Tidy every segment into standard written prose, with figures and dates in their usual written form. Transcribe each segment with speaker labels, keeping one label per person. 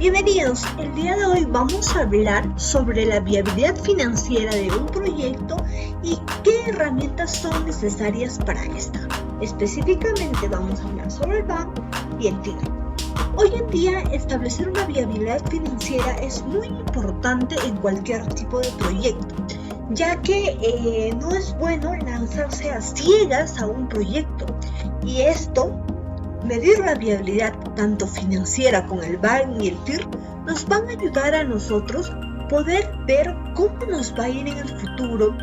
Speaker 1: Bienvenidos, el día de hoy vamos a hablar sobre la viabilidad financiera de un proyecto y qué herramientas son necesarias para esta. Específicamente vamos a hablar sobre el BAM y el TIR. Hoy en día establecer una viabilidad financiera es muy importante en cualquier tipo de proyecto, ya que no es bueno lanzarse a ciegas a un proyecto y medir la viabilidad tanto financiera con el BAM y el TIR nos van a ayudar a nosotros poder ver cómo nos va a ir en el futuro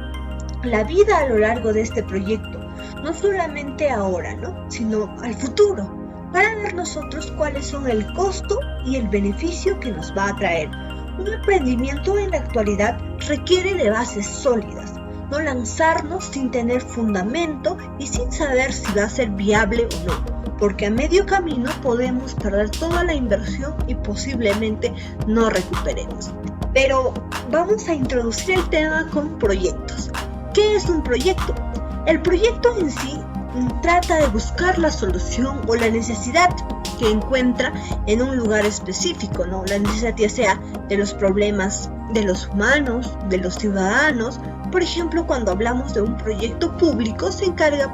Speaker 1: la vida a lo largo de este proyecto, no solamente ahora, sino al futuro, para ver nosotros cuáles son el costo y el beneficio que nos va a traer. Un emprendimiento en la actualidad requiere de bases sólidas, no lanzarnos sin tener fundamento y sin saber si va a ser viable o no, porque a medio camino podemos perder toda la inversión y posiblemente no recuperemos. Pero vamos a introducir el tema con proyectos. ¿Qué es un proyecto? El proyecto en sí trata de buscar la solución o la necesidad que encuentra en un lugar específico, la necesidad ya sea de los problemas de los humanos, de los ciudadanos. Por ejemplo, cuando hablamos de un proyecto público, se encarga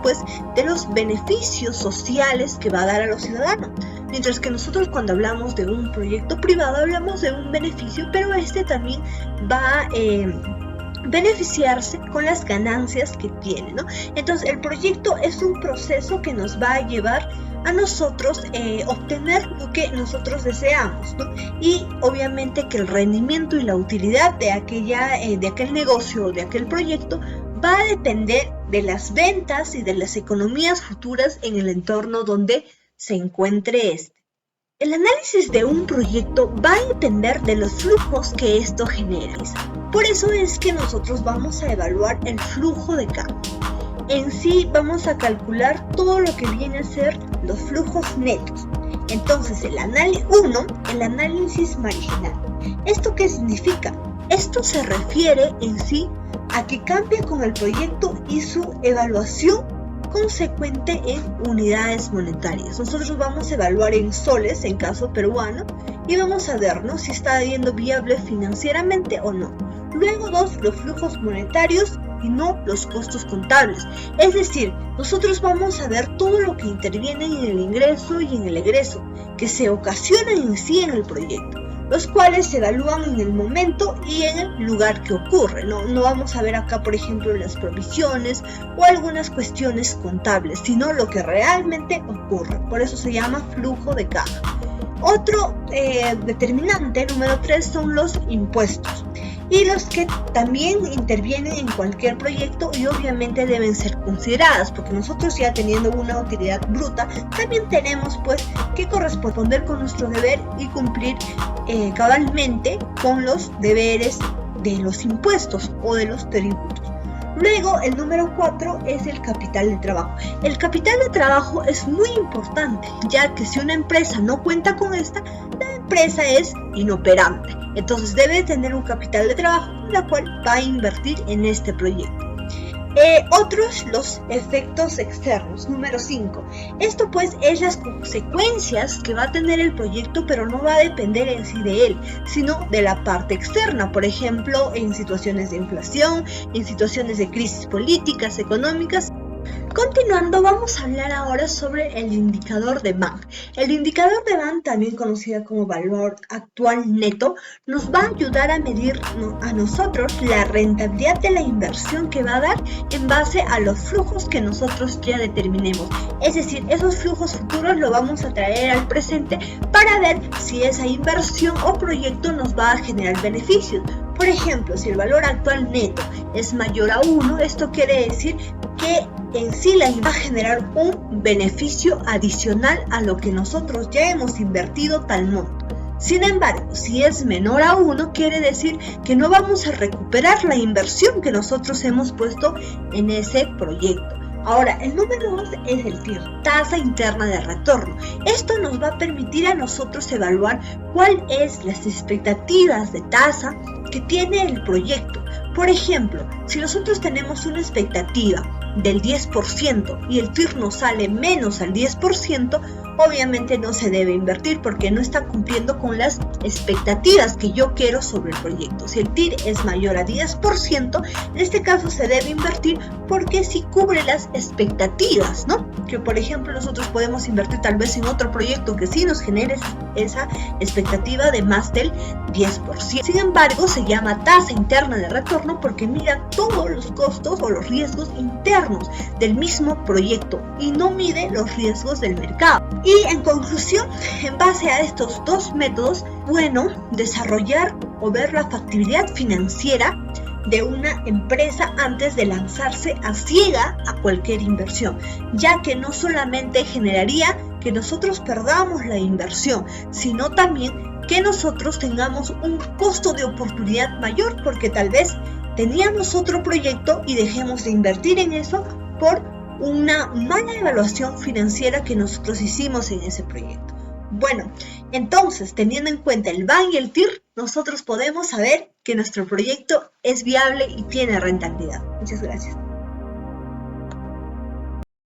Speaker 1: de los beneficios sociales que va a dar a los ciudadanos. Mientras que nosotros cuando hablamos de un proyecto privado, hablamos de un beneficio, pero también va a beneficiarse con las ganancias que tiene, Entonces, el proyecto es un proceso que nos va a llevar a nosotros obtener lo que nosotros deseamos, Y obviamente que el rendimiento y la utilidad de aquel negocio o de aquel proyecto va a depender de las ventas y de las economías futuras en el entorno donde se encuentre este. El análisis de un proyecto va a depender de los flujos que esto genera. Por eso es que nosotros vamos a evaluar el flujo de cambio. En sí vamos a calcular todo lo que viene a ser los flujos netos. Entonces el análisis marginal. ¿Esto qué significa? Esto se refiere en sí a que cambia con el proyecto y su evaluación consecuente en unidades monetarias. Nosotros vamos a evaluar en soles en caso peruano y vamos a ver si está siendo viable financieramente o no. Luego los flujos monetarios y no los costos contables. Es decir, nosotros vamos a ver todo lo que interviene en el ingreso y en el egreso que se ocasionan en sí en el proyecto, los cuales se evalúan en el momento y en el lugar que ocurre. No vamos a ver acá, por ejemplo, las provisiones o algunas cuestiones contables, sino lo que realmente ocurre. Por eso se llama flujo de caja. Otro determinante, número 3, son los impuestos. Y los que también intervienen en cualquier proyecto y obviamente deben ser consideradas, porque nosotros ya teniendo una utilidad bruta, también tenemos que corresponder con nuestro deber y cumplir cabalmente con los deberes de los impuestos o de los tributos. Luego, el número 4 es el capital de trabajo. El capital de trabajo es muy importante, ya que si una empresa no cuenta con esta, la empresa es inoperante. Entonces debe tener un capital de trabajo, la cual va a invertir en este proyecto. Los efectos externos, número 5. Esto es las consecuencias que va a tener el proyecto, pero no va a depender en sí de él, sino de la parte externa. Por ejemplo, en situaciones de inflación, en situaciones de crisis políticas, económicas. Continuando, vamos a hablar ahora sobre el indicador de BAM. El indicador de BAM, también conocido como valor actual neto, nos va a ayudar a medir a nosotros la rentabilidad de la inversión que va a dar en base a los flujos que nosotros ya determinemos. Es decir, esos flujos futuros los vamos a traer al presente para ver si esa inversión o proyecto nos va a generar beneficios. Por ejemplo, si el valor actual neto es mayor a 1, esto quiere decir que en sí va a generar un beneficio adicional a lo que nosotros ya hemos invertido tal monto. Sin embargo, si es menor a 1, quiere decir que no vamos a recuperar la inversión que nosotros hemos puesto en ese proyecto. Ahora, el número 2 es el TIR, tasa interna de retorno. Esto nos va a permitir a nosotros evaluar cuáles son las expectativas de tasa que tiene el proyecto. Por ejemplo, si nosotros tenemos una expectativa del 10% y el TIR nos sale menos al 10%, obviamente no se debe invertir porque no está cumpliendo con las expectativas que yo quiero sobre el proyecto. Si el TIR es mayor a 10%, en este caso se debe invertir porque sí cubre las expectativas, ¿no? Que por ejemplo nosotros podemos invertir tal vez en otro proyecto que sí nos genere esa expectativa de más del 10%. Sin embargo, se llama tasa interna de retorno porque mira todos los costos o los riesgos internos del mismo proyecto y no mide los riesgos del mercado. Y en conclusión, en base a estos dos métodos, bueno, desarrollar o ver la factibilidad financiera de una empresa antes de lanzarse a ciega a cualquier inversión, ya que no solamente generaría que nosotros perdamos la inversión, sino también que nosotros tengamos un costo de oportunidad mayor porque tal vez teníamos otro proyecto y dejemos de invertir en eso por una mala evaluación financiera que nosotros hicimos en ese proyecto. Bueno, entonces, teniendo en cuenta el BAN y el TIR, nosotros podemos saber que nuestro proyecto es viable y tiene rentabilidad. Muchas gracias.